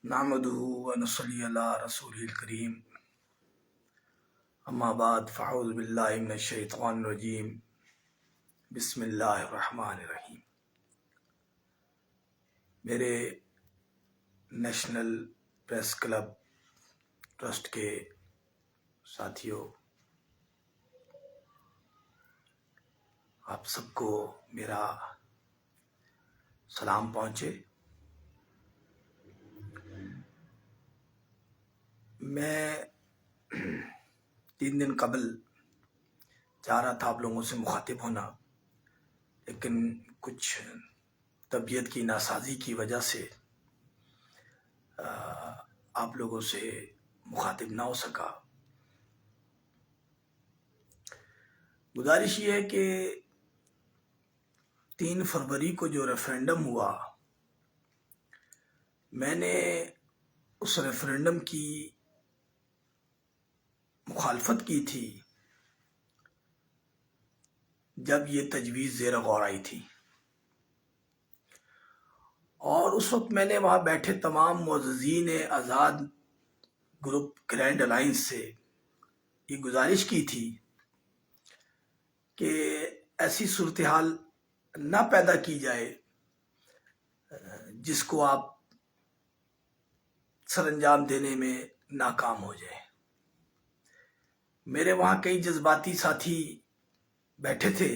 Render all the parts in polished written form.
نحمده ونصلي على رسوله الكريم اما بعد فاعوذ باللہ من الشیطان الرجیم بسم اللہ الرحمن الرحیم۔ میرے نیشنل پریس کلب ٹرسٹ کے ساتھیوں، آپ سب کو میرا سلام پہنچے۔ میں 3 دن قبل چاہ رہا تھا آپ لوگوں سے مخاطب ہونا، لیکن کچھ طبیعت کی ناسازی کی وجہ سے آپ لوگوں سے مخاطب نہ ہو سکا۔ گزارش یہ ہے کہ 3 فروری کو جو ریفرینڈم ہوا، میں نے اس ریفرینڈم کی مخالفت کی تھی جب یہ تجویز زیر غور آئی تھی، اور اس وقت میں نے وہاں بیٹھے تمام معززین آزاد گروپ گرینڈ الائنس سے یہ گزارش کی تھی کہ ایسی صورتحال نہ پیدا کی جائے جس کو آپ سر انجام دینے میں ناکام ہو جائے۔ میرے وہاں کئی جذباتی ساتھی بیٹھے تھے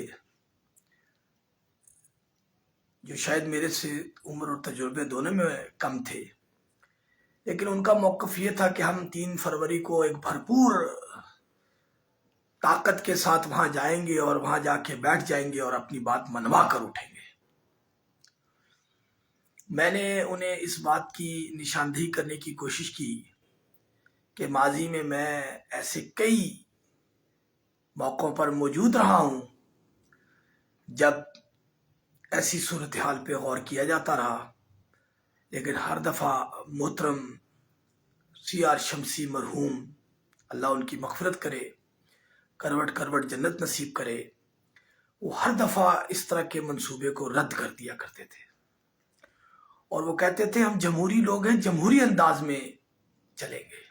جو شاید میرے سے عمر اور تجربے دونوں میں کم تھے، لیکن ان کا موقف یہ تھا کہ ہم 3 فروری کو ایک بھرپور طاقت کے ساتھ وہاں جائیں گے اور وہاں جا کے بیٹھ جائیں گے اور اپنی بات منوا کر اٹھیں گے۔ میں نے انہیں اس بات کی نشاندہی کرنے کی کوشش کی کہ ماضی میں ایسے کئی موقعوں پر موجود رہا ہوں جب ایسی صورتحال پہ غور کیا جاتا رہا، لیکن ہر دفعہ محترم CR شمسی مرحوم، اللہ ان کی مغفرت کرے، کروٹ کروٹ جنت نصیب کرے، وہ ہر دفعہ اس طرح کے منصوبے کو رد کر دیا کرتے تھے، اور وہ کہتے تھے ہم جمہوری لوگ ہیں، جمہوری انداز میں چلیں گے۔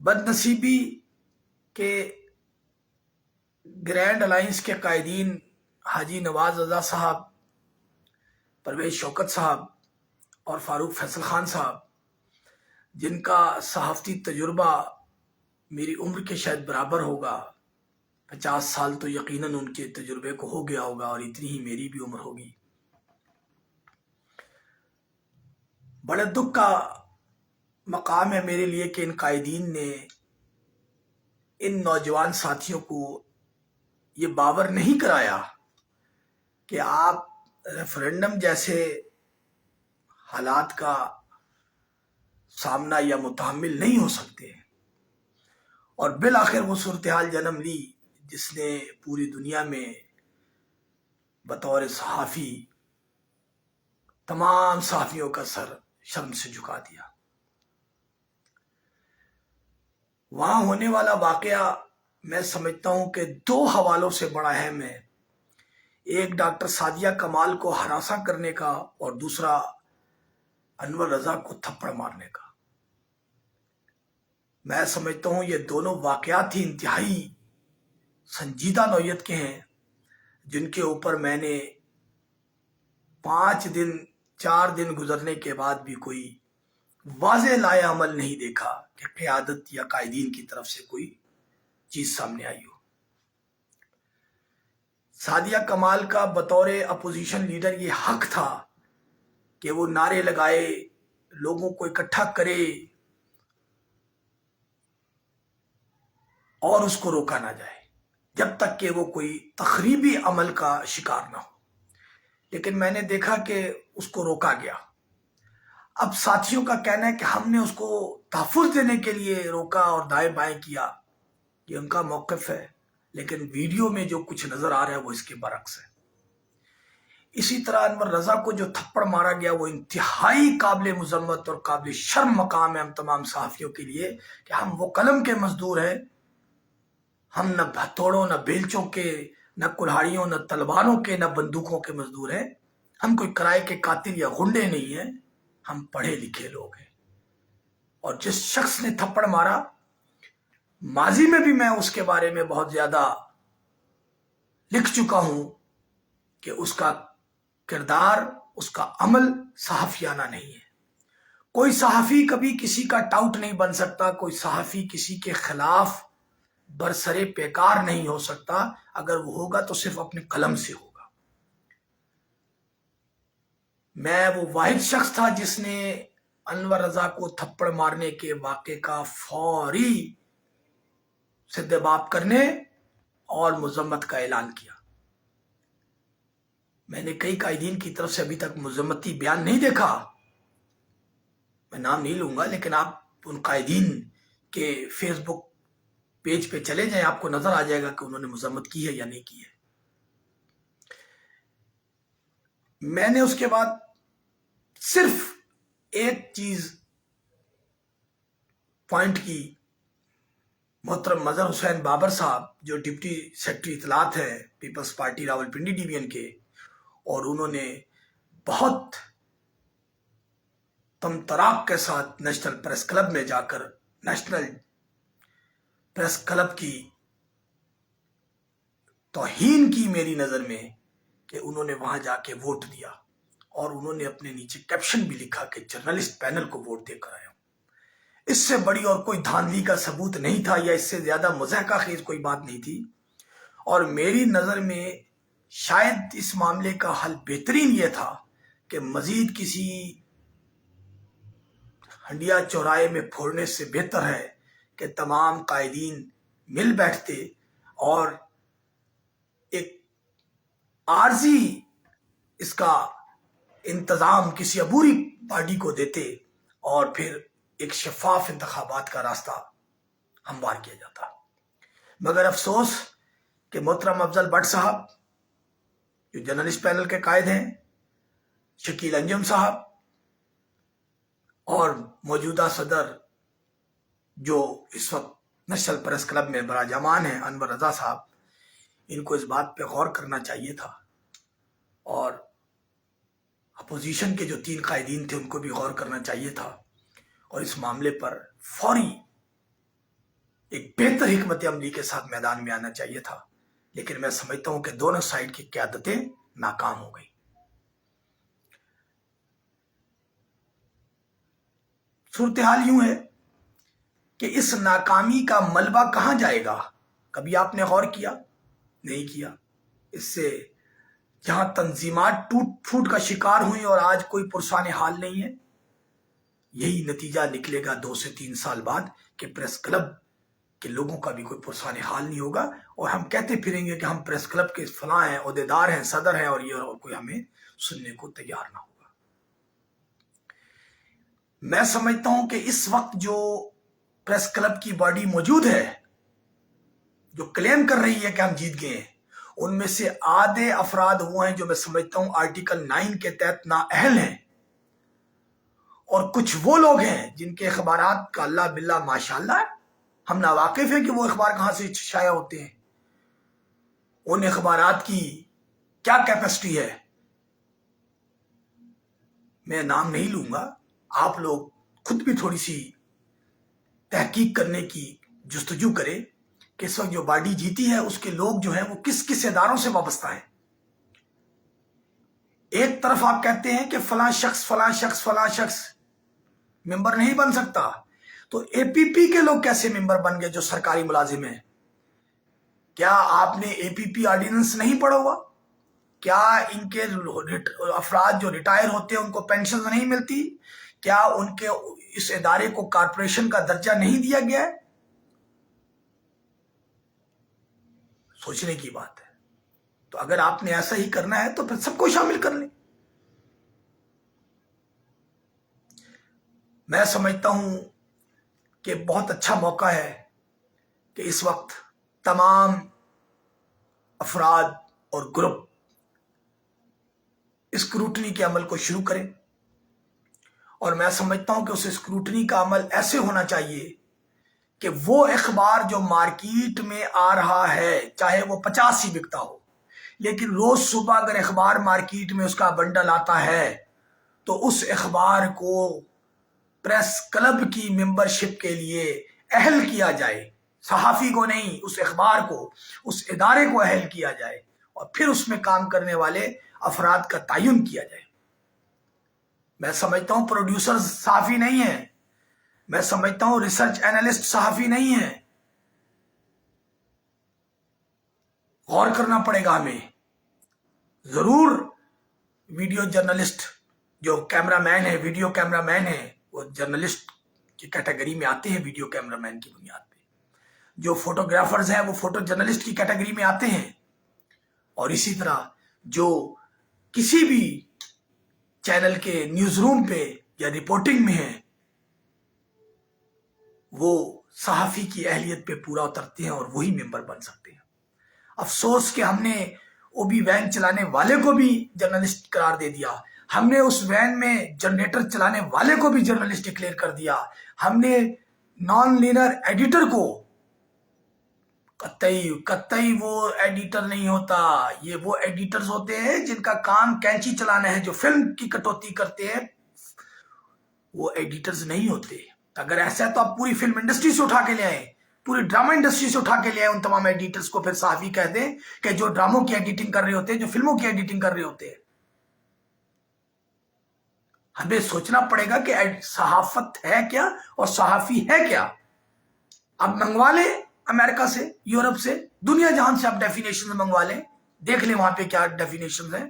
بد نصیبی کہ گرینڈ الائنس کے قائدین حاجی نواز رضا صاحب، پرویز شوکت صاحب اور فاروق فیصل خان صاحب، جن کا صحافتی تجربہ میری عمر کے شاید برابر ہوگا، 50 سال تو یقیناً ان کے تجربے کو ہو گیا ہوگا، اور اتنی ہی میری بھی عمر ہوگی۔ بڑے دکھ کا مقام ہے میرے لیے کہ ان قائدین نے ان نوجوان ساتھیوں کو یہ باور نہیں کرایا کہ آپ ریفرینڈم جیسے حالات کا سامنا یا متحمل نہیں ہو سکتے، اور بالآخر وہ صورتحال جنم لی جس نے پوری دنیا میں بطور صحافی تمام صحافیوں کا سر شرم سے جھکا دیا۔ وہاں ہونے والا واقعہ میں سمجھتا ہوں کہ 2 حوالوں سے بڑا اہم ہے، ایک ڈاکٹر سعدیہ کمال کو ہراساں کرنے کا اور دوسرا انور رضا کو تھپڑ مارنے کا۔ میں سمجھتا ہوں یہ دونوں واقعات ہی انتہائی سنجیدہ نوعیت کے ہیں، جن کے اوپر میں نے 4 دن گزرنے کے بعد بھی کوئی واضح لائے عمل نہیں دیکھا کہ قیادت یا قائدین کی طرف سے کوئی چیز سامنے آئی ہو۔ سعدیہ کمال کا بطور اپوزیشن لیڈر یہ حق تھا کہ وہ نعرے لگائے، لوگوں کو اکٹھا کرے اور اس کو روکا نہ جائے جب تک کہ وہ کوئی تخریبی عمل کا شکار نہ ہو، لیکن میں نے دیکھا کہ اس کو روکا گیا۔ اب ساتھیوں کا کہنا ہے کہ ہم نے اس کو تحفظ دینے کے لیے روکا اور دائیں بائیں کیا، یہ ان کا موقف ہے، لیکن ویڈیو میں جو کچھ نظر آ رہا ہے وہ اس کے برعکس ہے۔ اسی طرح انور رضا کو جو تھپڑ مارا گیا وہ انتہائی قابل مذمت اور قابل شرم مقام ہے ہم تمام صحافیوں کے لیے کہ ہم وہ قلم کے مزدور ہیں، ہم نہ ہتھوڑوں، نہ بیلچوں کے، نہ کلہاڑیوں، نہ تلواروں کے، نہ بندوقوں کے مزدور ہیں، ہم کوئی کرائے کے قاتل یا غنڈے نہیں ہیں۔ ہم پڑھے لکھے لوگ ہیں، اور جس شخص نے تھپڑ مارا ماضی میں بھی میں اس کے بارے میں بہت زیادہ لکھ چکا ہوں کہ اس کا کردار، اس کا عمل صحافیانہ نہیں ہے۔ کوئی صحافی کبھی کسی کا ٹاؤٹ نہیں بن سکتا، کوئی صحافی کسی کے خلاف برسرے پیکار نہیں ہو سکتا، اگر وہ ہوگا تو صرف اپنے قلم سے ہوگا۔ میں وہ واحد شخص تھا جس نے انور رضا کو تھپڑ مارنے کے واقعے کا فوری سدباب کرنے اور مذمت کا اعلان کیا۔ میں نے کئی قائدین کی طرف سے ابھی تک مذمتی بیان نہیں دیکھا، میں نام نہیں لوں گا، لیکن آپ ان قائدین کے فیس بک پیج پہ چلے جائیں، آپ کو نظر آ جائے گا کہ انہوں نے مذمت کی ہے یا نہیں کی ہے۔ میں نے اس کے بعد صرف ایک چیز پوائنٹ کی، محترم مظہر حسین بابر صاحب جو ڈپٹی سیکرٹری اطلاعات ہیں پیپلز پارٹی راولپنڈی ڈویژن کے، اور انہوں نے بہت تمطراق کے ساتھ نیشنل پریس کلب میں جا کر نیشنل پریس کلب کی توہین کی میری نظر میں، کہ انہوں نے وہاں جا کے ووٹ دیا، اور انہوں نے اپنے نیچے کیپشن بھی لکھا کہ جرنلسٹ پینل کو ووٹ دے کر آیا ہوں۔ اس سے بڑی اور کوئی دھاندلی کا ثبوت نہیں تھا، یا اس سے زیادہ مضحکہ خیز کوئی بات نہیں تھی۔ اور میری نظر میں شاید اس معاملے کا حل بہترین یہ تھا کہ مزید کسی ہنڈیا چوراہے میں پھوڑنے سے بہتر ہے کہ تمام قائدین مل بیٹھتے اور ایک عارضی اس کا انتظام کسی عبوری باڈی کو دیتے، اور پھر ایک شفاف انتخابات کا راستہ ہموار کیا جاتا۔ مگر افسوس کہ محترم افضل بٹ صاحب جو جرنلسٹ پینل کے قائد ہیں، شکیل انجم صاحب، اور موجودہ صدر جو اس وقت نیشنل پریس کلب میں براجمان ہیں انور رضا صاحب، ان کو اس بات پہ غور کرنا چاہیے تھا، اور اپوزیشن کے جو 3 قائدین تھے ان کو بھی غور کرنا چاہیے تھا، اور اس معاملے پر فوری ایک بہتر حکمت عملی کے ساتھ میدان میں آنا چاہیے تھا۔ لیکن میں سمجھتا ہوں کہ دونوں سائیڈ کی قیادتیں ناکام ہو گئی۔ صورتحال یوں ہے کہ اس ناکامی کا ملبہ کہاں جائے گا؟ کبھی آپ نے غور کیا؟ نہیں کیا۔ اس سے جہاں تنظیمات ٹوٹ پھوٹ کا شکار ہوئی اور آج کوئی پرسان حال نہیں ہے، یہی نتیجہ نکلے گا 2 سے 3 سال بعد کہ پریس کلب کے لوگوں کا بھی کوئی پرسان حال نہیں ہوگا، اور ہم کہتے پھریں گے کہ ہم پریس کلب کے فلاں ہیں، عہدیدار ہیں، صدر ہیں، اور یہ، اور کوئی ہمیں سننے کو تیار نہ ہوگا۔ میں سمجھتا ہوں کہ اس وقت جو پریس کلب کی باڈی موجود ہے جو کلیم کر رہی ہے کہ ہم جیت گئے ہیں، ان میں سے آدھے افراد وہ ہیں جو میں سمجھتا ہوں آرٹیکل 9 کے تحت نااہل ہیں، اور کچھ وہ لوگ ہیں جن کے اخبارات کا اللہ باللہ ماشاءاللہ ہے، ہم ناواقف ہیں کہ وہ اخبار کہاں سے شائع ہوتے ہیں، ان اخبارات کی کیا کیپیسٹی ہے، میں نام نہیں لوں گا، آپ لوگ خود بھی تھوڑی سی تحقیق کرنے کی جستجو کریں کہ اس وقت جو باڈی جیتی ہے اس کے لوگ جو ہیں وہ کس کس اداروں سے وابستہ ہیں۔ ایک طرف آپ کہتے ہیں کہ فلاں شخص فلاں شخص فلاں شخص ممبر نہیں بن سکتا، تو اے پی پی کے لوگ کیسے ممبر بن گئے جو سرکاری ملازم ہیں؟ کیا آپ نے اے پی پی آرڈیننس نہیں پڑھا ہوا؟ کیا ان کے افراد جو ریٹائر ہوتے ہیں ان کو پینشن نہیں ملتی؟ کیا ان کے اس ادارے کو کارپوریشن کا درجہ نہیں دیا گیا ہے؟ سوچنے کی بات ہے۔ تو اگر آپ نے ایسا ہی کرنا ہے تو پھر سب کو شامل کر لیں۔ میں سمجھتا ہوں کہ بہت اچھا موقع ہے کہ اس وقت تمام افراد اور گروپ اسکروٹنی کے عمل کو شروع کریں، اور میں سمجھتا ہوں کہ اس اسکروٹنی کا عمل ایسے ہونا چاہیے کہ وہ اخبار جو مارکیٹ میں آ رہا ہے چاہے وہ 50 ہی بکتا ہو، لیکن روز صبح اگر اخبار مارکیٹ میں اس کا بنڈل آتا ہے تو اس اخبار کو پریس کلب کی ممبرشپ کے لیے اہل کیا جائے، صحافی کو نہیں، اس اخبار کو، اس ادارے کو اہل کیا جائے، اور پھر اس میں کام کرنے والے افراد کا تعین کیا جائے۔ میں سمجھتا ہوں پروڈیوسر صحافی نہیں ہے، میں سمجھتا ہوں ریسرچ اینالسٹ صحافی نہیں ہے۔ غور کرنا پڑے گا ہمیں۔ ضرور ویڈیو جرنلسٹ جو کیمرہ مین ہے، ویڈیو کیمرہ مین ہے، وہ جرنلسٹ کی کیٹیگری میں آتے ہیں، ویڈیو کیمرہ مین کی بنیاد پہ۔ جو فوٹوگرافرز ہیں وہ فوٹو جرنلسٹ کی کیٹیگری میں آتے ہیں، اور اسی طرح جو کسی بھی چینل کے نیوز روم پہ یا رپورٹنگ میں ہیں وہ صحافی کی اہلیت پہ پورا اترتے ہیں اور وہی ممبر بن سکتے ہیں۔ افسوس کہ ہم نے وہ بھی وین چلانے والے کو بھی جرنلسٹ قرار دے دیا، ہم نے اس وین میں جنریٹر چلانے والے کو بھی جرنلسٹ ڈکلیئر کر دیا، ہم نے نان لینر ایڈیٹر کو، قطعی وہ ایڈیٹر نہیں ہوتا، یہ وہ ایڈیٹرز ہوتے ہیں جن کا کام کینچی چلانا ہے، جو فلم کی کٹوتی کرتے ہیں، وہ ایڈیٹرز نہیں ہوتے۔ اگر ایسا ہے تو آپ پوری فلم انڈسٹری سے اٹھا کے لے آئیں، پوری ڈرامہ انڈسٹری سے اٹھا کے لے آئیں ان تمام ایڈیٹرز کو، پھر صحافی کہہ دیں کہ جو ڈراموں کی ایڈیٹنگ کر رہے ہوتے ہیں، جو فلموں کی ایڈیٹنگ کر رہے ہوتے ہیں۔ ہمیں سوچنا پڑے گا کہ صحافت ہے کیا اور صحافی ہے کیا۔ اب منگوا لیں امریکہ سے، یورپ سے، دنیا جہان سے آپ ڈیفینیشن منگوا لیں، دیکھ لیں وہاں پہ کیا ڈیفینیشن ہیں۔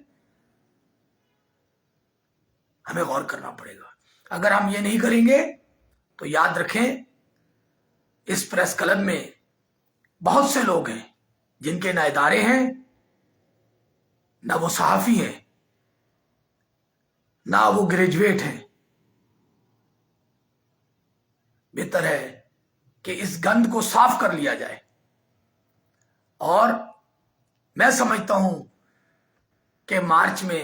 ہمیں غور کرنا پڑے گا۔ اگر ہم یہ نہیں کریں گے تو یاد رکھیں اس پریس کلب میں بہت سے لوگ ہیں جن کے نہ ادارے ہیں، نہ وہ صحافی ہیں، نہ وہ گریجویٹ ہیں۔ بہتر ہے کہ اس گند کو صاف کر لیا جائے، اور میں سمجھتا ہوں کہ مارچ میں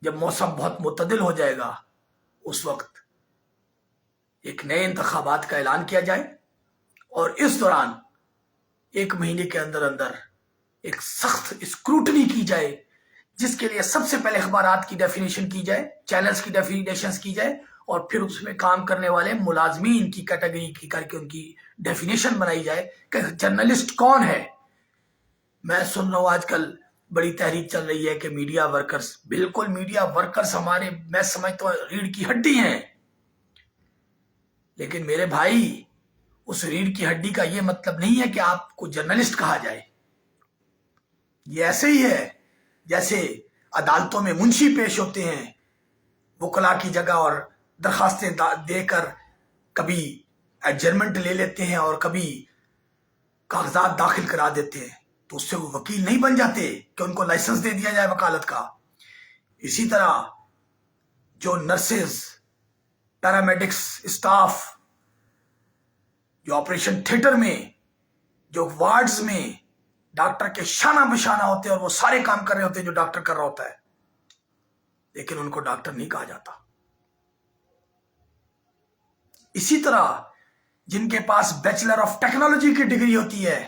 جب موسم بہت معتدل ہو جائے گا اس وقت ایک نئے انتخابات کا اعلان کیا جائے، اور اس دوران 1 مہینے کے اندر اندر ایک سخت اسکروٹنی کی جائے، جس کے لیے سب سے پہلے اخبارات کی ڈیفینیشن کی جائے، چینلز کی ڈیفینیشنز کی جائے، اور پھر اس میں کام کرنے والے ملازمین کی کیٹیگری کی کر کے ان کی ڈیفینیشن بنائی جائے کہ جرنلسٹ کون ہے۔ میں سن رہا ہوں آج کل بڑی تحریک چل رہی ہے کہ میڈیا ورکرز، بالکل میڈیا ورکرز ہمارے، میں سمجھتا ہوں، ریڑھ کی ہڈی ہیں، لیکن میرے بھائی اس ریڑھ کی ہڈی کا یہ مطلب نہیں ہے کہ آپ کو جرنلسٹ کہا جائے۔ یہ ایسے ہی ہے جیسے عدالتوں میں منشی پیش ہوتے ہیں وکلا کی جگہ، اور درخواستیں دے کر کبھی ایڈجرمنٹ لے لیتے ہیں اور کبھی کاغذات داخل کرا دیتے ہیں، تو اس سے وہ وکیل نہیں بن جاتے کہ ان کو لائسنس دے دیا جائے وکالت کا۔ اسی طرح جو نرسز، پیرامیڈکس، اسٹاف جو آپریشن تھیٹر میں، جو وارڈز میں ڈاکٹر کے شانہ بشانہ ہوتے ہیں اور وہ سارے کام کر رہے ہوتے ہیں جو ڈاکٹر کر رہا ہوتا ہے، لیکن ان کو ڈاکٹر نہیں کہا جاتا۔ اسی طرح جن کے پاس بیچلر آف ٹیکنالوجی کی ڈگری ہوتی ہے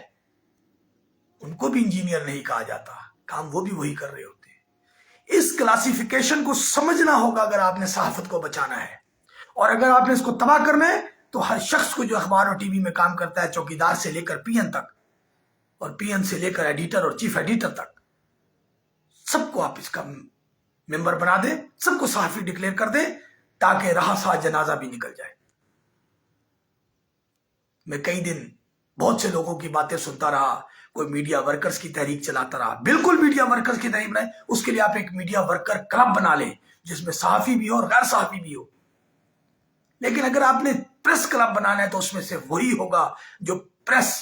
ان کو بھی انجینئر نہیں کہا جاتا، کام وہ بھی وہی کر رہے ہوتے ہیں۔ اس کلاسیفیکیشن کو سمجھنا ہوگا اگر آپ نے صحافت کو بچانا ہے، اور اگر آپ نے اس کو تباہ کرنا ہے تو ہر شخص کو جو اخبار اور ٹی وی میں کام کرتا ہے، چوکیدار سے لے کر پی این تک، اور پی این سے لے کر ایڈیٹر اور چیف ایڈیٹر تک، سب کو آپ اس کا ممبر بنا دیں، سب کو صحافی ڈکلیئر کر دیں، تاکہ رہا سا جنازہ بھی نکل جائے۔ میں کئی دن بہت سے لوگوں کی باتیں سنتا رہا، کوئی میڈیا ورکرز کی تحریک چلاتا رہا۔ بالکل میڈیا ورکرز کی تحریک بنائے، اس کے لیے آپ ایک میڈیا ورکر کلب بنا لیں جس میں صحافی بھی ہو اور غیر صحافی بھی ہو۔ لیکن اگر آپ نے پریس کلب بنانا ہے تو اس میں سے وہی ہوگا جو پریس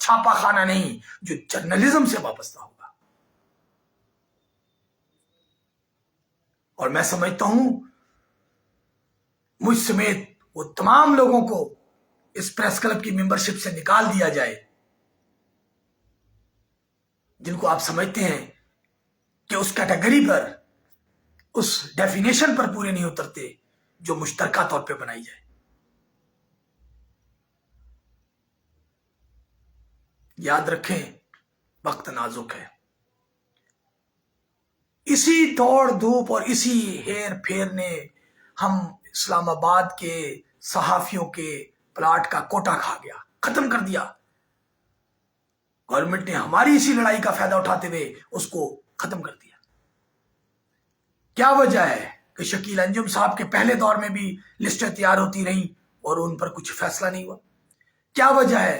چھاپا خانہ نہیں، جو جرنلزم سے وابستہ ہوگا۔ اور میں سمجھتا ہوں مجھ سمیت وہ تمام لوگوں کو اس پریس کلب کی ممبرشپ سے نکال دیا جائے جن کو آپ سمجھتے ہیں کہ اس کیٹیگری پر، اس ڈیفینیشن پر پورے نہیں اترتے جو مشترکہ طور پہ بنائی جائے۔ یاد رکھیں وقت نازک ہے، اسی دوڑ دھوپ اور اسی ہیر پھیر نے ہم اسلام آباد کے صحافیوں کے پلاٹ کا کوٹا کھا گیا، ختم کر دیا۔ گورنمنٹ نے ہماری اسی لڑائی کا فائدہ اٹھاتے ہوئے اس کو ختم کر دیا۔ کیا وجہ ہے کہ شکیل انجم صاحب کے پہلے دور میں بھی لسٹیں تیار ہوتی رہیں اور ان پر کچھ فیصلہ نہیں ہوا؟ کیا وجہ ہے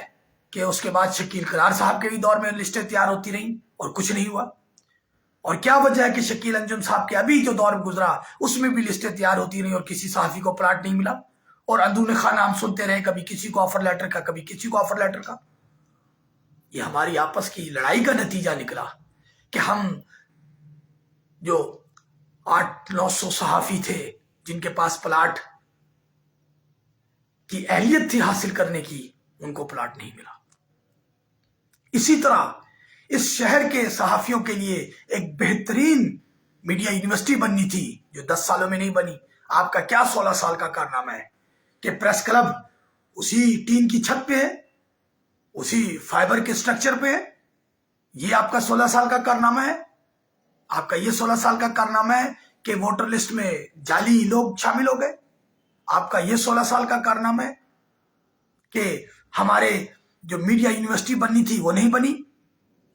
کہ اس کے بعد شکیل قرار صاحب کے بھی دور میں لسٹیں تیار ہوتی رہیں اور کچھ نہیں ہوا؟ اور کیا وجہ ہے کہ شکیل انجم صاحب کے ابھی جو دور گزرا اس میں بھی لسٹیں تیار ہوتی رہیں اور کسی صحافی کو پلاٹ نہیں ملا، اور اندرون خانہ ہم سنتے رہے کبھی کسی کو آفر لیٹر کا، کبھی کسی کو آفر لیٹر کا؟ یہ ہماری آپس کی لڑائی کا نتیجہ نکلا کہ ہم جو 800-900 صحافی تھے جن کے پاس پلاٹ کی اہلیت تھی حاصل کرنے کی، ان کو پلاٹ نہیں ملا۔ اسی طرح اس شہر کے صحافیوں کے لیے ایک بہترین میڈیا یونیورسٹی بننی تھی جو 10 سالوں میں نہیں بنی۔ آپ کا کیا 16 سال کا کارنامہ ہے کہ پریس کلب اسی ٹین کی چھت پہ ہے، اسی فائبر کے سٹرکچر پہ ہے؟ یہ آپ کا 16 سال کا کارنامہ ہے؟ آپ کا یہ 16 سال کا کارنامہ ہے کہ ووٹر لسٹ میں جعلی لوگ شامل ہو گئے؟ آپ کا یہ 16 سال کا کارنامہ ہے کہ ہمارے جو میڈیا یونیورسٹی بننی تھی وہ نہیں بنی،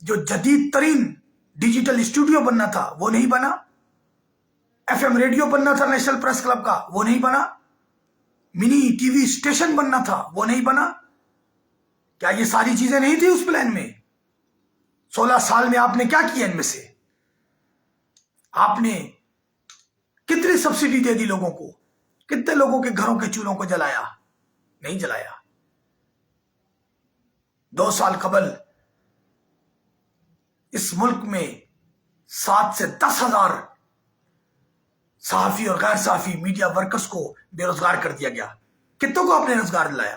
جو جدید ترین ڈیجیٹل اسٹوڈیو بننا تھا وہ نہیں بنا، ایف ایم ریڈیو بننا تھا نیشنل پریس کلب کا وہ نہیں بنا، منی ٹی وی اسٹیشن بننا تھا وہ نہیں بنا؟ کیا یہ ساری چیزیں نہیں تھی اس پلان میں؟ 16 سال میں آپ نے کیا کیا؟ ان میں سے آپ نے کتنی سبسڈی دے دی لوگوں کو؟ کتنے لوگوں کے گھروں کے چولہوں کو جلایا؟ نہیں جلایا۔ 2 سال قبل اس ملک میں 7 سے 10 ہزار صحافی اور غیر صحافی میڈیا ورکرز کو بے روزگار کر دیا گیا۔ کتنوں کو آپ نے روزگار دلایا؟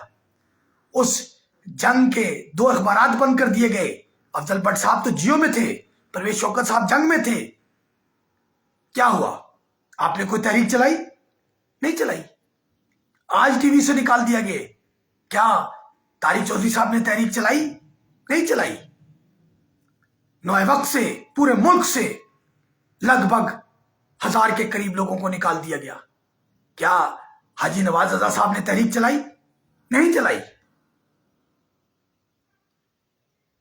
اس جنگ کے 2 اخبارات بند کر دیے گئے۔ افضل بٹ صاحب تو جیو میں تھے، پرویز شوکت صاحب جنگ میں تھے۔ کیا ہوا؟ آپ نے کوئی تحریک چلائی؟ نہیں چلائی۔ آج ٹی وی سے نکال دیا گیا۔ کیا طارق چودھری صاحب نے تحریک چلائی؟ نہیں چلائی۔ نوئے وقت سے پورے ملک سے لگ بھگ 1000 کے قریب لوگوں کو نکال دیا گیا۔ کیا حاجی نواز رضا صاحب نے تحریک چلائی؟ نہیں چلائی۔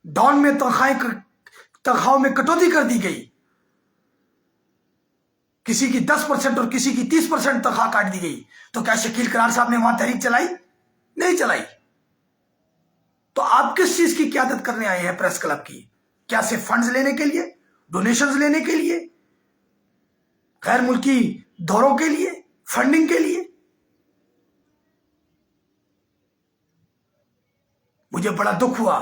ڈان میں تنخواہوں میں کٹوتی کر دی گئی، کسی کی 10% اور کسی کی 30% تنخواہ کاٹ دی گئی۔ تو کیا شکیل قرار صاحب نے وہاں تحریک چلائی؟ نہیں چلائی۔ تو آپ کس چیز کی قیادت کرنے آئے ہیں پریس کلب کی؟ کیا صرف فنڈز لینے کے لیے، ڈونیشنز لینے کے لیے، غیر ملکی دوروں کے لیے، فنڈنگ کے لیے؟ مجھے بڑا دکھ ہوا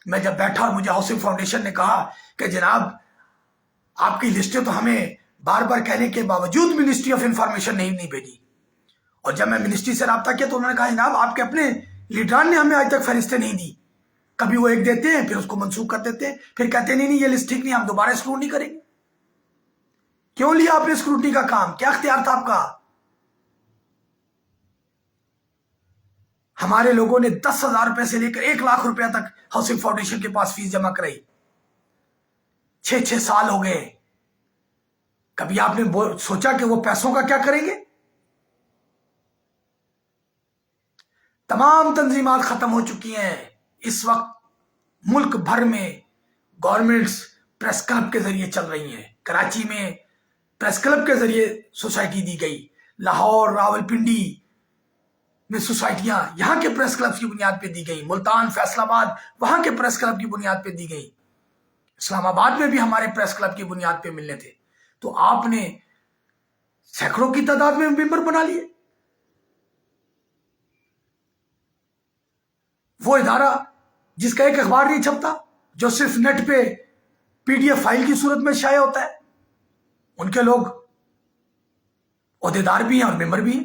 میں جب بیٹھا اور مجھے ہاؤسنگ فاؤنڈیشن نے کہا کہ جناب آپ کی لسٹیں تو ہمیں بار بار کہنے کے باوجود منسٹری آف انفارمیشن نہیں بھیجی۔ اور جب میں منسٹری سے رابطہ کیا تو انہوں نے کہا جناب آپ کے اپنے لیڈران نے ہمیں آج تک فہرستیں نہیں دی۔ کبھی وہ ایک دیتے ہیں پھر اس کو منسوخ کر دیتے ہیں، پھر کہتے ہیں نہیں یہ لسٹ ٹھیک نہیں، ہم دوبارہ اسکروٹنی کریں گے۔ کیوں لیا آپ نے اسکروٹنی کا کام؟ کیا اختیار تھا آپ کا؟ ہمارے لوگوں نے 10,000 روپے سے لے کر 1 لاکھ روپے تک ہاؤسنگ فاؤنڈیشن کے پاس فیس جمع کرائی۔ 6 سال ہو گئے۔ کبھی آپ نے سوچا کہ وہ پیسوں کا کیا کریں گے؟ تمام تنظیمات ختم ہو چکی ہیں۔ اس وقت ملک بھر میں گورنمنٹس پریس کلب کے ذریعے چل رہی ہیں۔ کراچی میں پریس کلب کے ذریعے سوسائٹی دی گئی، لاہور، راولپنڈی میں سوسائٹیاں یہاں کے پریس کلب کی بنیاد پہ دی گئی، ملتان، فیصل آباد وہاں کے پریس کلب کی بنیاد پہ دی گئی، اسلام آباد میں بھی ہمارے پریس کلب کی بنیاد پہ ملنے تھے۔ تو آپ نے سینکڑوں کی تعداد میں ممبر بنا لیے۔ وہ ادارہ جس کا ایک اخبار نہیں چھپتا، جو صرف نیٹ پہ PDF فائل کی صورت میں شائع ہوتا ہے، ان کے لوگ عہدیدار بھی ہیں اور ممبر بھی ہیں۔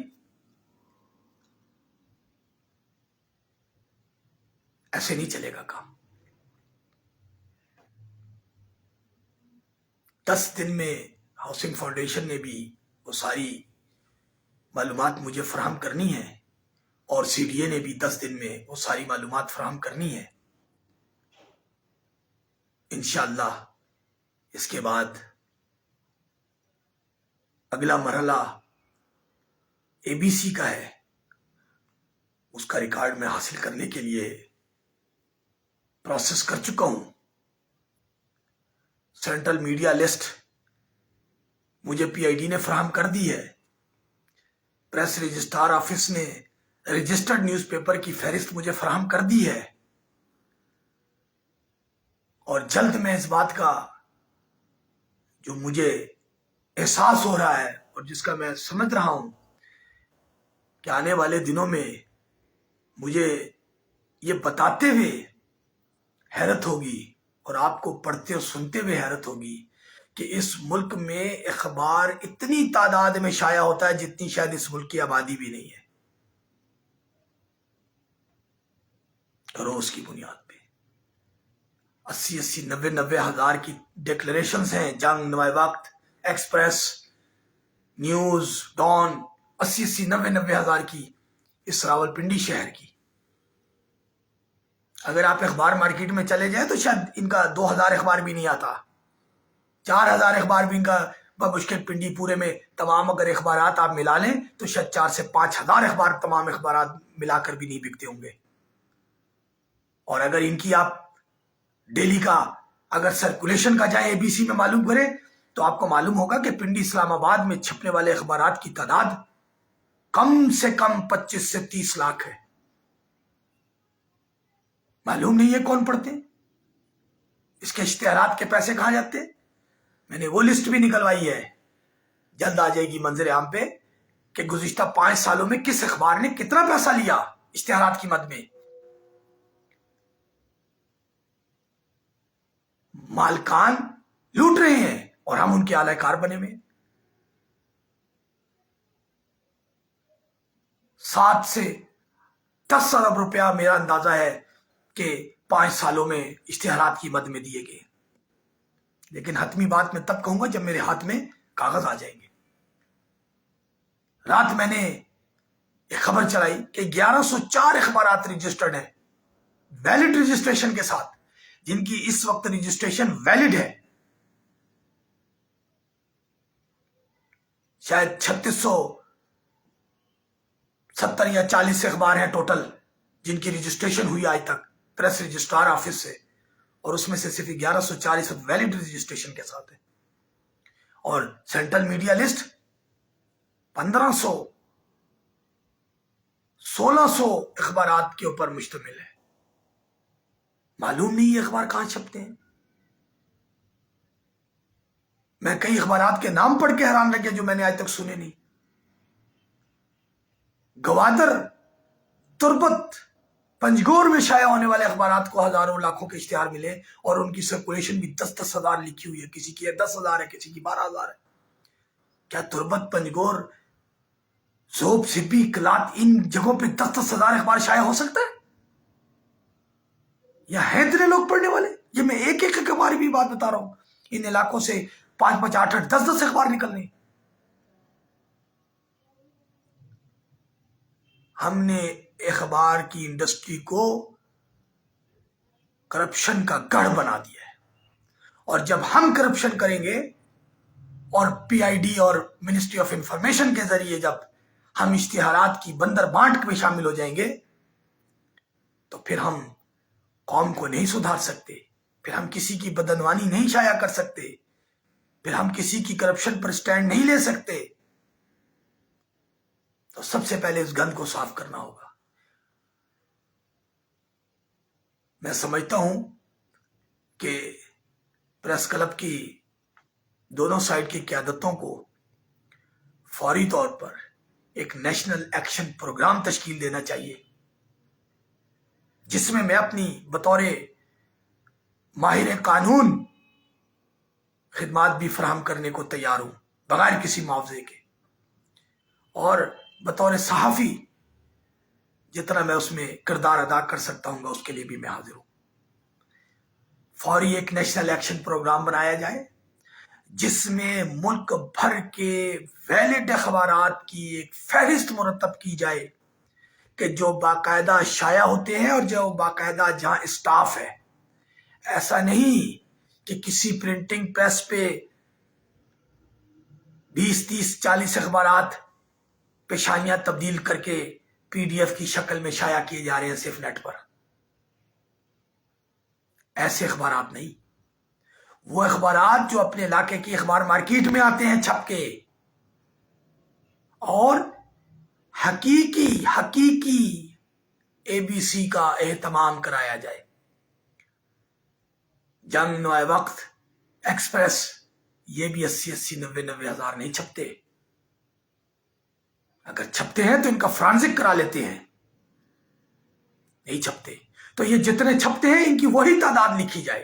ایسے نہیں چلے گا کام۔ 10 دن میں ہاؤسنگ فاؤنڈیشن نے بھی وہ ساری معلومات مجھے فراہم کرنی ہے اور CDA نے بھی 10 دن میں وہ ساری معلومات فراہم کرنی ہے۔ انشاءاللہ اس کے بعد اگلا مرحلہ ABC کا ہے، اس کا ریکارڈ میں حاصل کرنے کے لیے پروسیس کر چکا ہوں۔ سینٹرل میڈیا لسٹ مجھے PID نے فراہم کر دی ہے، پریس رجسٹرار آفس نے رجسٹرڈ نیوز پیپر کی فہرست مجھے فراہم کر دی ہے، اور جلد میں اس بات کا جو مجھے احساس ہو رہا ہے اور جس کا میں سمجھ رہا ہوں کہ آنے والے دنوں میں مجھے یہ بتاتے ہوئے حیرت ہوگی اور آپ کو پڑھتے اور سنتے ہوئے حیرت ہوگی کہ اس ملک میں اخبار اتنی تعداد میں شائع ہوتا ہے جتنی شاید اس ملک کی آبادی بھی نہیں ہے، روز کی بنیاد پہ 80 90 ہزار کی ڈکلیریشنز ہیں۔ جنگ، نوائے وقت، ایکسپریس، نیوز، ڈان، 80 90 ہزار کی اس راولپنڈی شہر کی۔ اگر آپ اخبار مارکیٹ میں چلے جائیں تو شاید ان کا 2000 اخبار بھی نہیں آتا، 4000 اخبار بھی ان کا بمشکل پنڈی پورے میں تمام اگر اخبارات آپ ملا لیں تو شاید 4 سے 5000 اخبار تمام اخبارات ملا کر بھی نہیں بکتے ہوں گے۔ اور اگر ان کی آپ ڈیلی کا اگر سرکولیشن کا جائیں ABC میں معلوم کریں تو آپ کو معلوم ہوگا کہ پنڈی اسلام آباد میں چھپنے والے اخبارات کی تعداد کم سے کم 25 سے 30 لاکھ ہے۔ معلوم نہیں ہے کون پڑھتے، اس کے اشتہارات کے پیسے کہاں جاتے ہیں۔ میں نے وہ لسٹ بھی نکلوائی ہے، جلد آ جائے گی منظر عام پہ، کہ گزشتہ 5 سالوں میں کس اخبار نے کتنا پیسہ لیا اشتہارات کی مد میں۔ مالکان لوٹ رہے ہیں اور ہم ان کے اعلی کار بنے ہوئے۔ 7 سے 10 ارب روپیہ میرا اندازہ ہے کہ 5 سالوں میں اشتہارات کی مد میں دیے گئے، لیکن حتمی بات میں تب کہوں گا جب میرے ہاتھ میں کاغذ آ جائیں گے۔ رات میں نے ایک خبر چلائی کہ 1104 اخبارات رجسٹرڈ ہیں ویلڈ رجسٹریشن کے ساتھ، جن کی اس وقت رجسٹریشن ویلڈ ہے۔ شاید 3670 یا 40 اخبار ہیں ٹوٹل جن کی رجسٹریشن ہوئی آج تک پریس رجسٹرار آفس سے، اور اس میں سے صرف 1140 ویلڈ رجسٹریشن کے ساتھ ہے۔ اور سینٹرل میڈیا لسٹ 1500 1600 اخبارات کے اوپر مشتمل ہے۔ معلوم نہیں یہ اخبار کہاں چھپتے ہیں۔ میں کئی اخبارات کے نام پڑھ کے حیران رہ گیا جو میں نے آج تک سنے نہیں۔ گوادر، تربت، پنجگور میں شائع ہونے والے اخبارات کو ہزاروں لاکھوں کے اشتہار ملے اور ان کی سرکولیشن بھی 10 ہزار لکھی ہوئی ہے، کسی کی 10,000 ہے، کسی کی 12,000 ہے۔ کیا تربت، پنجگور، زوب، سبی، کلات، ان جگہوں پہ 10,000 اخبار شائع ہو سکتا ہے؟ یا ہیں اتنے لوگ پڑھنے والے؟ یہ میں ایک ایک اخبار بھی بات بتا رہا ہوں، ان علاقوں سے 5 8 10 اخبار نکلنے۔ ہم نے اخبار کی انڈسٹری کو کرپشن کا گڑھ بنا دیا ہے، اور جب ہم کرپشن کریں گے اور PID اور منسٹری آف انفارمیشن کے ذریعے جب ہم اشتہارات کی بندر بانٹ میں شامل ہو جائیں گے تو پھر ہم قوم کو نہیں سدھار سکتے، پھر ہم کسی کی بدعنوانی نہیں شائع کر سکتے، پھر ہم کسی کی کرپشن پر سٹینڈ نہیں لے سکتے۔ تو سب سے پہلے اس گند کو صاف کرنا ہوگا۔ میں سمجھتا ہوں کہ پریس کلب کی دونوں سائڈ کی قیادتوں کو فوری طور پر ایک نیشنل ایکشن پروگرام تشکیل دینا چاہیے، جس میں اپنی بطور ماہر قانون خدمات بھی فراہم کرنے کو تیار ہوں بغیر کسی معاوضے کے، اور بطور صحافی جتنا میں اس میں کردار ادا کر سکتا ہوں گا اس کے لیے بھی میں حاضر ہوں۔ فوری ایک نیشنل ایکشن پروگرام بنایا جائے جس میں ملک بھر کے ویلڈ اخبارات کی ایک فہرست مرتب کی جائے کہ جو باقاعدہ شائع ہوتے ہیں اور جو باقاعدہ جہاں اسٹاف ہے۔ ایسا نہیں کہ کسی پرنٹنگ پریس پہ 20-30-40 اخبارات پیشانیاں تبدیل کر کے PDF کی شکل میں شائع کیے جا رہے ہیں صرف نیٹ پر. ایسے اخبارات نہیں، وہ اخبارات جو اپنے علاقے کی اخبار مارکیٹ میں آتے ہیں چھپ کے، اور حقیقی ABC کا اہتمام کرایا جائے. جنگ، نوئے وقت، ایکسپریس، یہ بھی 80-90 ہزار نہیں چھپتے. اگر چھپتے ہیں تو ان کا فرانزک کرا لیتے ہیں، نہیں چھپتے. تو یہ جتنے چھپتے ہیں ان کی وہی تعداد لکھی جائے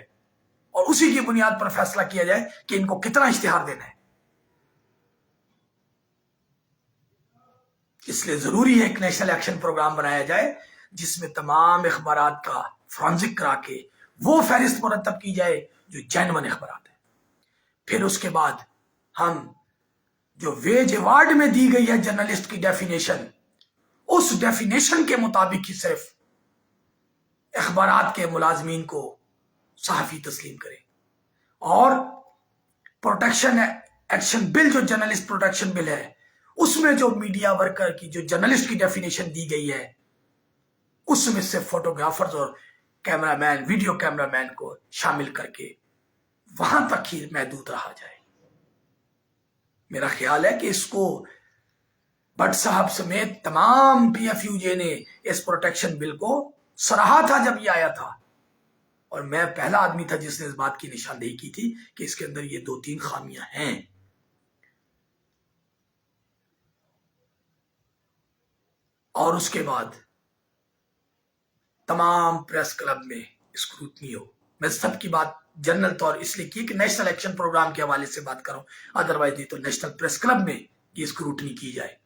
اور اسی کی بنیاد پر فیصلہ کیا جائے کہ ان کو کتنا اشتہار دینا ہے. اس لیے ضروری ہے ایک نیشنل ایکشن پروگرام بنایا جائے جس میں تمام اخبارات کا فرانزک کرا کے وہ فہرست مرتب کی جائے جو جینون اخبارات ہیں. پھر اس کے بعد ہم جو ویج ایوارڈ میں دی گئی ہے جرنلسٹ کی ڈیفینیشن، اس ڈیفینیشن کے مطابق ہی صرف اخبارات کے ملازمین کو صحافی تسلیم کریں. اور پروٹیکشن ایکشن بل، جو جرنلسٹ پروٹیکشن بل ہے، اس میں جو میڈیا ورکر کی، جو جرنلسٹ کی ڈیفینیشن دی گئی ہے، اس میں سے فوٹوگرافرز اور کیمرہ مین، ویڈیو کیمرہ مین کو شامل کر کے وہاں تک ہی محدود رہا جائے. میرا خیال ہے کہ اس کو بٹ صاحب سمیت تمام PFUJ نے اس پروٹیکشن بل کو سراہا تھا جب یہ آیا تھا، اور میں پہلا آدمی تھا جس نے اس بات کی نشاندہی کی تھی کہ اس کے اندر یہ 2-3 خامیاں ہیں. اور اس کے بعد تمام پریس کلب میں اسکروٹنی ہو. میں سب کی بات جنرل طور اس لیے کی کہ نیشنل ایکشن پروگرام کے حوالے سے بات کروں، ادروائز نہیں تو نیشنل پریس کلب میں یہ اسکروٹنی کی جائے،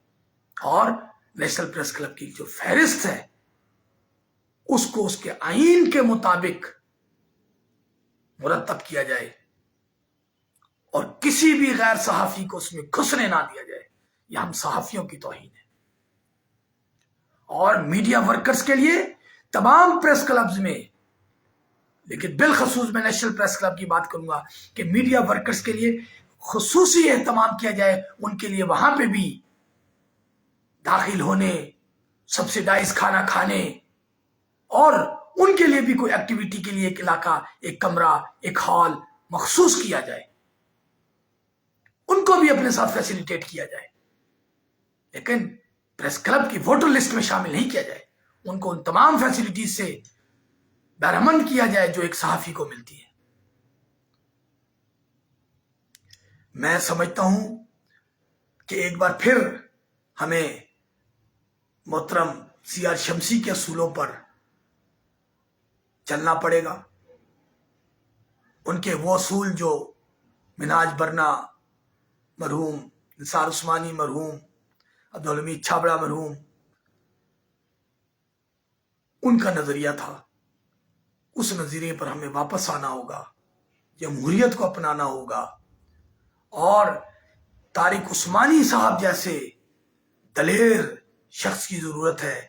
اور نیشنل پریس کلب کی جو فہرست ہے اس کو اس کے آئین کے مطابق مرتب کیا جائے، اور کسی بھی غیر صحافی کو اس میں گھسنے نہ دیا جائے. یہ ہم صحافیوں کی توہین ہے. اور میڈیا ورکرز کے لیے تمام پریس کلبز میں، لیکن بالخصوص میں نیشنل پریس کلب کی بات کروں گا کہ میڈیا ورکرز کے لیے خصوصی اہتمام کیا جائے. ان کے لیے وہاں پہ بھی داخل ہونے، سبسیڈائز کھانا کھانے، اور ان کے لیے بھی کوئی ایکٹیویٹی کے لیے ایک علاقہ، ایک کمرہ، ایک ہال مخصوص کیا جائے. ان کو بھی اپنے ساتھ فیسیلیٹیٹ کیا جائے، لیکن پریس کلب کی ووٹر لسٹ میں شامل نہیں کیا جائے. ان کو ان تمام فیسیلیٹیز سے بہرمند کیا جائے جو ایک صحافی کو ملتی ہے. میں سمجھتا ہوں کہ ایک بار پھر ہمیں محترم CR شمسی کے اصولوں پر چلنا پڑے گا. ان کے وہ اصول جو مناج برنا مرحوم، نثار عثمانی مرحوم، عبدالحمید چھابڑا مرحوم، ان کا نظریہ تھا. اس نظریے پر ہمیں واپس آنا ہوگا، جمہوریت کو اپنانا ہوگا، اور طارق عثمانی صاحب جیسے دلیر شخص کی ضرورت ہے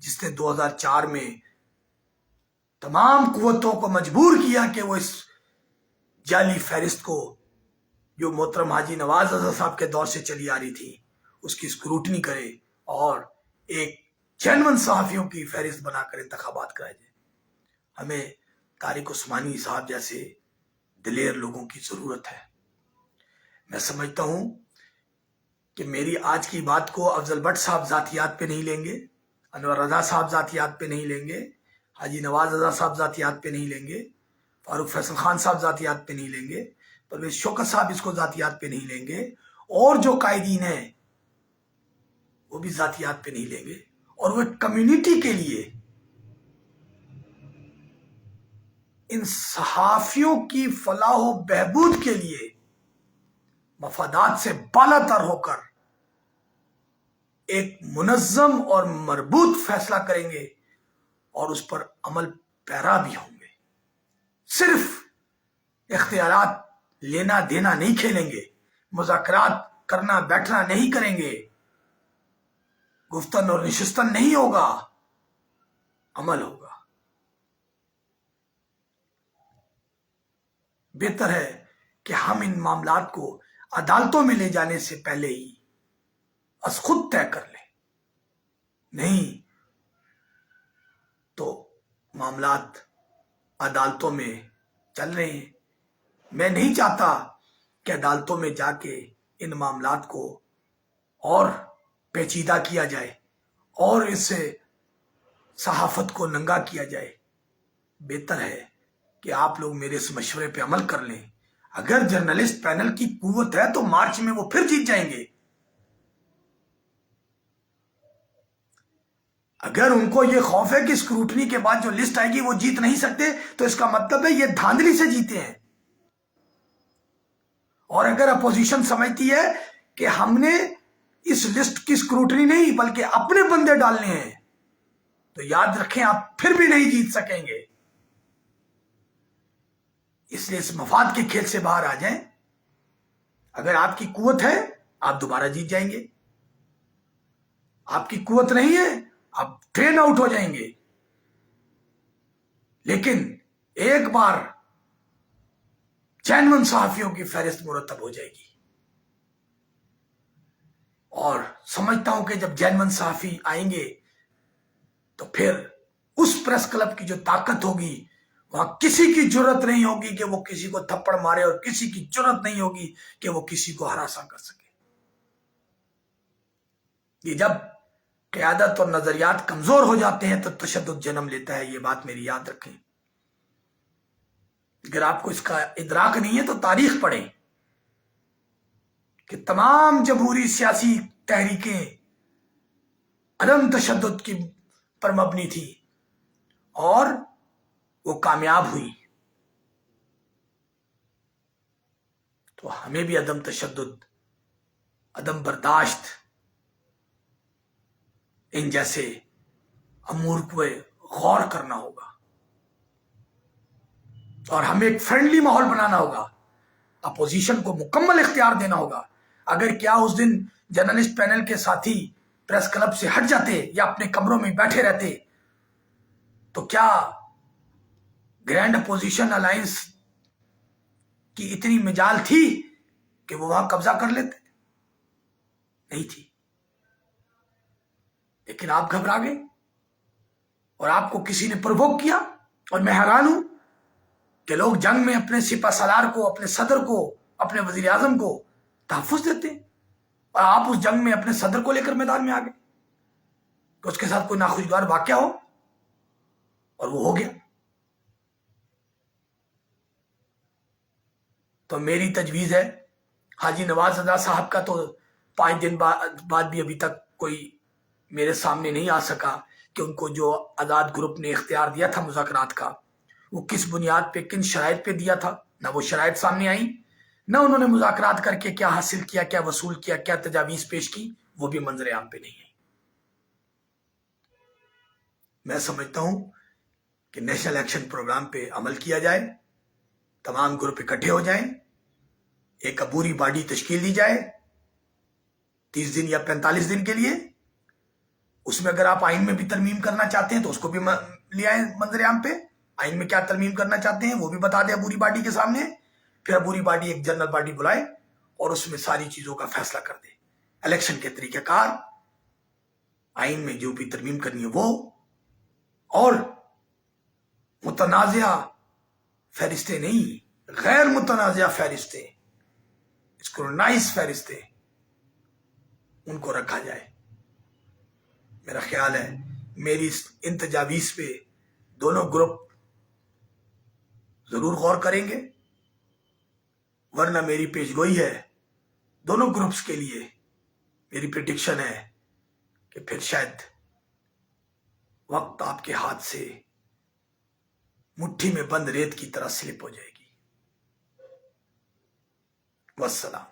جس نے 2004 میں تمام قوتوں کو مجبور کیا کہ وہ اس جعلی فہرست کو، جو محترم حاجی نواز رضا صاحب کے دور سے چلی آ رہی تھی، اس کی اسکروٹنی کرے اور ایک جینون صحافیوں کی فہرست بنا کر انتخابات کرائے جائے. ہمیں طارق عثمانی صاحب جیسے دلیر لوگوں کی ضرورت ہے. میں سمجھتا ہوں کہ میری آج کی بات کو افضل بٹ صاحب ذاتیات پہ نہیں لیں گے، انور رضا صاحب ذاتیات پہ نہیں لیں گے، حاجی نواز رضا صاحب ذاتیات پہ نہیں لیں گے، فاروق فیصل خان صاحب ذاتیات پہ نہیں لیں گے، پرویز شوکت صاحب اس کو ذاتیات پہ نہیں لیں گے، اور جو قائدین ہیں وہ بھی ذاتیات پہ نہیں لیں گے. اور وہ کمیونٹی کے لیے، ان صحافیوں کی فلاح و بہبود کے لیے مفادات سے بالا تر ہو کر ایک منظم اور مربوط فیصلہ کریں گے اور اس پر عمل پیرا بھی ہوں گے. صرف اختیارات لینا دینا نہیں کھیلیں گے، مذاکرات کرنا بیٹھنا نہیں کریں گے، گفتن اور نشستن نہیں ہوگا، عمل ہوگا. بہتر ہے کہ ہم ان معاملات کو عدالتوں میں لے جانے سے پہلے ہی از خود طے کر لیں، نہیں تو معاملات عدالتوں میں چل رہے ہیں۔ میں نہیں چاہتا کہ عدالتوں میں جا کے ان معاملات کو اور پیچیدہ کیا جائے اور اس سے صحافت کو ننگا کیا جائے۔ بہتر ہے کہ آپ لوگ میرے اس مشورے پہ عمل کر لیں۔ اگر جرنلسٹ پینل کی قوت ہے تو مارچ میں وہ پھر جیت جائیں گے۔ اگر ان کو یہ خوف ہے کہ اسکروٹنی کے بعد جو لسٹ آئے گی وہ جیت نہیں سکتے تو اس کا مطلب ہے یہ دھاندلی سے جیتے ہیں۔ اور اگر اپوزیشن سمجھتی ہے کہ ہم نے اس لسٹ کی اسکروٹنی نہیں بلکہ اپنے بندے ڈالنے ہیں تو یاد رکھیں آپ پھر بھی نہیں جیت سکیں گے۔ اس لیے اس مفاد کے کھیل سے باہر آ جائیں۔ اگر آپ کی قوت ہے آپ دوبارہ جیت جائیں گے، آپ کی قوت نہیں ہے آپ ٹرین آؤٹ ہو جائیں گے۔ لیکن ایک بار جینون صحافیوں کی فہرست مرتب ہو جائے گی، اور سمجھتا ہوں کہ جب جینون صحافی آئیں گے تو پھر اس پریس کلب کی جو طاقت ہوگی وہاں کسی کی جرت نہیں ہوگی کہ وہ کسی کو تھپڑ مارے، اور کسی کی جرت نہیں ہوگی کہ وہ کسی کو ہراساں کر سکے۔ یہ جب قیادت اور نظریات کمزور ہو جاتے ہیں تو تشدد جنم لیتا ہے، یہ بات میری یاد رکھیں۔ اگر آپ کو اس کا ادراک نہیں ہے تو تاریخ پڑھیں کہ تمام جمہوری سیاسی تحریکیں عدم تشدد کی پر مبنی تھی اور وہ کامیاب ہوئی۔ تو ہمیں بھی عدم تشدد، عدم برداشت ان جیسے امور کو غور کرنا ہوگا، اور ہمیں ایک فرینڈلی ماحول بنانا ہوگا، اپوزیشن کو مکمل اختیار دینا ہوگا۔ اگر کیا اس دن جرنلسٹ پینل کے ساتھی پریس کلب سے ہٹ جاتے یا اپنے کمروں میں بیٹھے رہتے تو کیا گرینڈ اپوزیشن الائنس کی اتنی مجال تھی کہ وہ وہاں قبضہ کر لیتے؟ نہیں تھی۔ لیکن آپ گھبرا گئے اور آپ کو کسی نے پرووک کیا، اور میں حیران ہوں کہ لوگ جنگ میں اپنے سپہ سالار کو، اپنے صدر کو، اپنے وزیر اعظم کو تحفظ دیتے ہیں، اور آپ اس جنگ میں اپنے صدر کو لے کر میدان میں آ گئے کہ اس کے ساتھ کوئی ناخوشگوار واقعہ ہو، اور وہ ہو گیا۔ تو میری تجویز ہے، حاجی نواز رضا صاحب کا تو 5 دن بعد بھی ابھی تک کوئی میرے سامنے نہیں آ سکا کہ ان کو جو آزاد گروپ نے اختیار دیا تھا مذاکرات کا وہ کس بنیاد پہ، کن شرائط پہ دیا تھا۔ نہ وہ شرائط سامنے آئیں، نہ انہوں نے مذاکرات کر کے کیا حاصل کیا، کیا وصول کیا، کیا تجاویز پیش کی، وہ بھی منظر عام پہ نہیں ہے۔ میں سمجھتا ہوں کہ نیشنل ایکشن پروگرام پہ عمل کیا جائے، تمام گروپ اکٹھے ہو جائیں، ایک عبوری باڈی تشکیل دی جائے 30 دن یا 45 دن کے لیے۔ اس میں اگر آپ آئین میں بھی ترمیم کرنا چاہتے ہیں تو اس کو بھی لے آئیں منظر عام پہ، آئین میں کیا ترمیم کرنا چاہتے ہیں وہ بھی بتا دیں عبوری باڈی کے سامنے۔ پھر عبوری باڈی ایک جنرل باڈی بلائے اور اس میں ساری چیزوں کا فیصلہ کر دے، الیکشن کے طریقہ کار، آئین میں جو بھی ترمیم کرنی ہے وہ، اور متنازعہ فہرستیں نہیں، غیر متنازعہ فہرستیں، اسکرونائز فہرستیں، ان کو رکھا جائے۔ میرا خیال ہے میری ان تجاویز پہ دونوں گروپ ضرور غور کریں گے، ورنہ میری پیشگوئی ہے دونوں گروپس کے لیے، میری پریڈکشن ہے کہ پھر شاید وقت آپ کے ہاتھ سے مٹھی میں بند ریت کی طرح سلپ ہو جائے گی۔ والسلام۔